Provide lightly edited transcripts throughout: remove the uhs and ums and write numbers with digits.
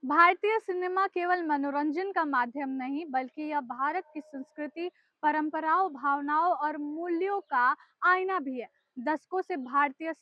भारतीय सिनेमा केवल मनोरंजन का माध्यम नहीं, बल्कि यह भारत की संस्कृति, परंपराओं, भावनाओं और मूल्यों का आईना भी है। दशकों से भारतीय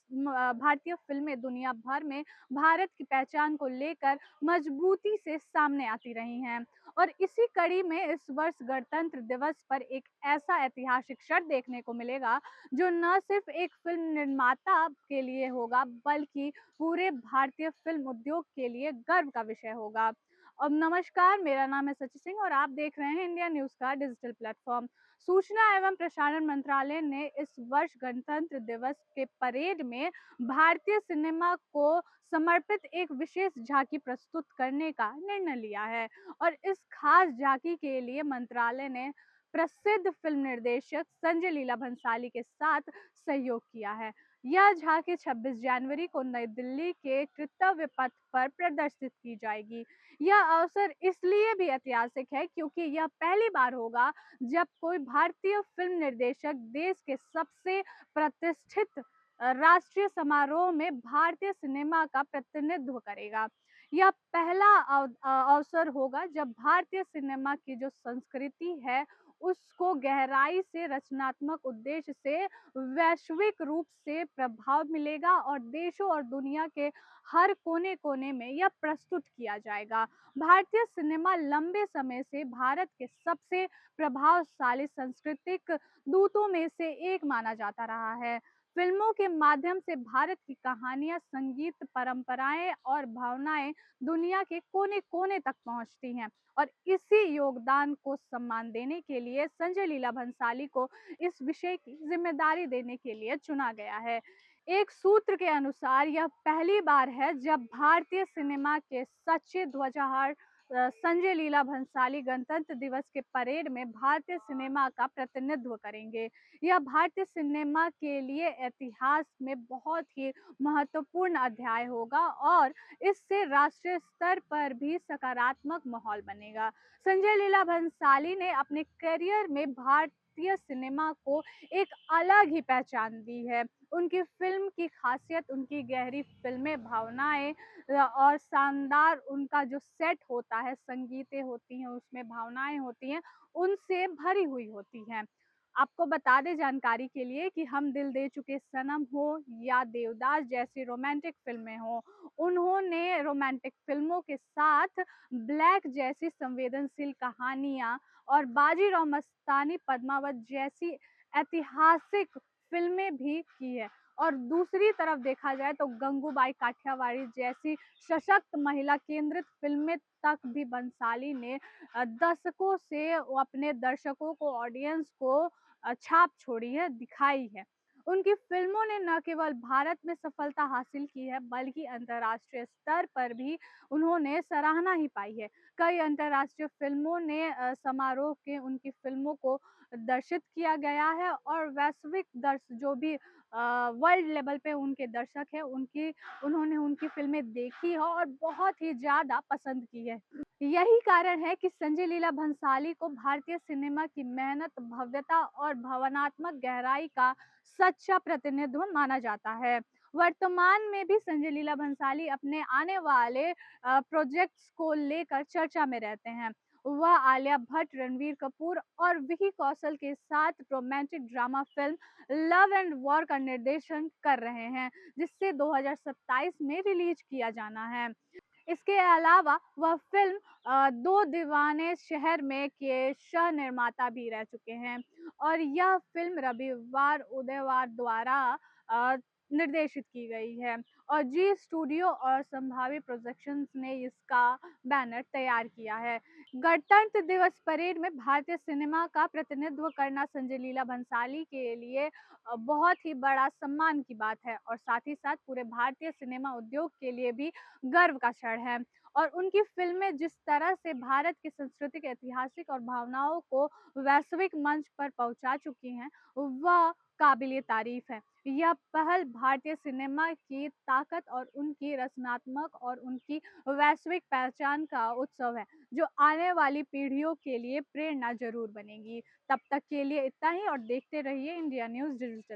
फिल्में दुनिया भर में भारत की पहचान को लेकर मजबूती से सामने आती रही हैं और इसी कड़ी में इस वर्ष गणतंत्र दिवस पर एक ऐसा ऐतिहासिक क्षण देखने को मिलेगा जो न सिर्फ एक फिल्म निर्माता के लिए होगा, बल्कि पूरे भारतीय फिल्म उद्योग के लिए गर्व का विषय होगा। अब नमस्कार, मेरा नाम है सची सिंह और आप देख रहे हैं इंडिया न्यूज़ का डिजिटल प्लेटफॉर्म। सूचना एवं प्रसारण मंत्रालय ने इस वर्ष गणतंत्र दिवस के परेड में भारतीय सिनेमा को समर्पित एक विशेष झांकी प्रस्तुत करने का निर्णय लिया है और इस खास झांकी के लिए मंत्रालय ने प्रसिद्ध फिल्म निर्देशक संजय लीला भंसाली के साथ सहयोग किया है। यह झांकी 26 जनवरी को नई दिल्ली के कर्तव्य पथ पर प्रदर्शित की जाएगी। यह अवसर इसलिए भी ऐतिहासिक है क्योंकि यह पहली बार होगा जब कोई भारतीय फिल्म निर्देशक देश के सबसे प्रतिष्ठित राष्ट्रीय समारोह में भारतीय सिनेमा का प्रतिनिधित्व करेगा। यह पहला अवसर होगा जब भारतीय सिनेमा की जो संस्कृति है उसको गहराई से रचनात्मक उद्देश्य से वैश्विक रूप से प्रभाव मिलेगा और देशों और दुनिया के हर कोने-कोने में यह प्रस्तुत किया जाएगा। भारतीय सिनेमा लंबे समय से भारत के सबसे प्रभावशाली सांस्कृतिक दूतों में से एक माना जाता रहा है। फिल्मों के माध्यम से भारत की कहानियां, संगीत, परंपराएं और भावनाएं दुनिया के कोने-कोने तक पहुंचती हैं और इसी योगदान को सम्मान देने के लिए संजय लीला भंसाली को इस विषय की जिम्मेदारी देने के लिए चुना गया है। एक सूत्र के अनुसार यह पहली बार है जब भारतीय सिनेमा के सच्चे ध्वजाधार संजय लीला भंसाली गणतंत्र दिवस के परेड में भारतीय सिनेमा का प्रतिनिधित्व करेंगे। यह भारतीय सिनेमा के लिए इतिहास में बहुत ही महत्वपूर्ण अध्याय होगा और इससे राष्ट्रीय स्तर पर भी सकारात्मक माहौल बनेगा। संजय लीला भंसाली ने अपने करियर में भारतीय सिनेमा को एक अलग ही पहचान दी है। उनकी फ़िल्म की ख़ासियत उनकी गहरी फ़िल्मी भावनाएँ और शानदार उनका जो सेट होता है, संगीतें होती हैं, उसमें भावनाएँ होती हैं, उनसे भरी हुई होती हैं। आपको बता दें जानकारी के लिए कि हम दिल दे चुके सनम हो या देवदास जैसी रोमांटिक फ़िल्में हों, उन्होंने रोमांटिक फ़िल्मों के साथ ब्लैक जैसी संवेदनशील कहानियाँ और बाजीराव मस्तानी, पद्मावत जैसी ऐतिहासिक फ़िल्में भी की है और दूसरी तरफ देखा जाए तो गंगूबाई काठियावाड़ी जैसी सशक्त महिला केंद्रित फ़िल्में तक भी बंसाली ने दशकों से वो अपने दर्शकों को, ऑडियंस को छाप छोड़ी है, दिखाई है। उनकी फ़िल्मों ने न केवल भारत में सफलता हासिल की है, बल्कि अंतर्राष्ट्रीय स्तर पर भी उन्होंने सराहना ही पाई है। कई अंतर्राष्ट्रीय फ़िल्मों ने समारोह के उनकी फ़िल्मों को दर्शित किया गया है और वैश्विक जो भी वर्ल्ड लेवल पे उनके दर्शक हैं, उन्होंने उनकी फ़िल्में देखी है और बहुत ही ज़्यादा पसंद की है। यही कारण है कि संजय लीला भंसाली को भारतीय सिनेमा की मेहनत, भव्यता और भावनात्मक गहराई का सच्चा प्रतिनिधित्व माना जाता है। वर्तमान में भी संजय लीला भंसाली अपने आने वाले प्रोजेक्ट्स को लेकर चर्चा में रहते हैं। वह आलिया भट्ट, रणवीर कपूर और विकी कौशल के साथ romantic drama film love and war का निर्देशन कर रहे हैं, जिसे 2027 में रिलीज किया जाना है। इसके अलावा वह फ़िल्म दो दीवाने शहर में के सह-निर्माता भी रह चुके हैं और यह फ़िल्म रविवार उदयवार द्वारा अ, निर्देशित की गई है और जी स्टूडियो और संभावी प्रोडक्शंस ने इसका बैनर तैयार किया है। गणतंत्र दिवस परेड में भारतीय सिनेमा का प्रतिनिधित्व करना संजय लीला भंसाली के लिए बहुत ही बड़ा सम्मान की बात है और साथ ही साथ पूरे भारतीय सिनेमा उद्योग के लिए भी गर्व का क्षण है और उनकी फिल्में जिस तरह से भारत की सांस्कृतिक, ऐतिहासिक और भावनाओं को वैश्विक मंच पर पहुंचा चुकी हैं, वह काबिले तारीफ है। यह पहल भारतीय सिनेमा की ताकत और उनकी रचनात्मक और उनकी वैश्विक पहचान का उत्सव है, जो आने वाली पीढ़ियों के लिए प्रेरणा जरूर बनेगी। तब तक के लिए इतना ही और देखते रहिए इंडिया न्यूज़ डिजिटल।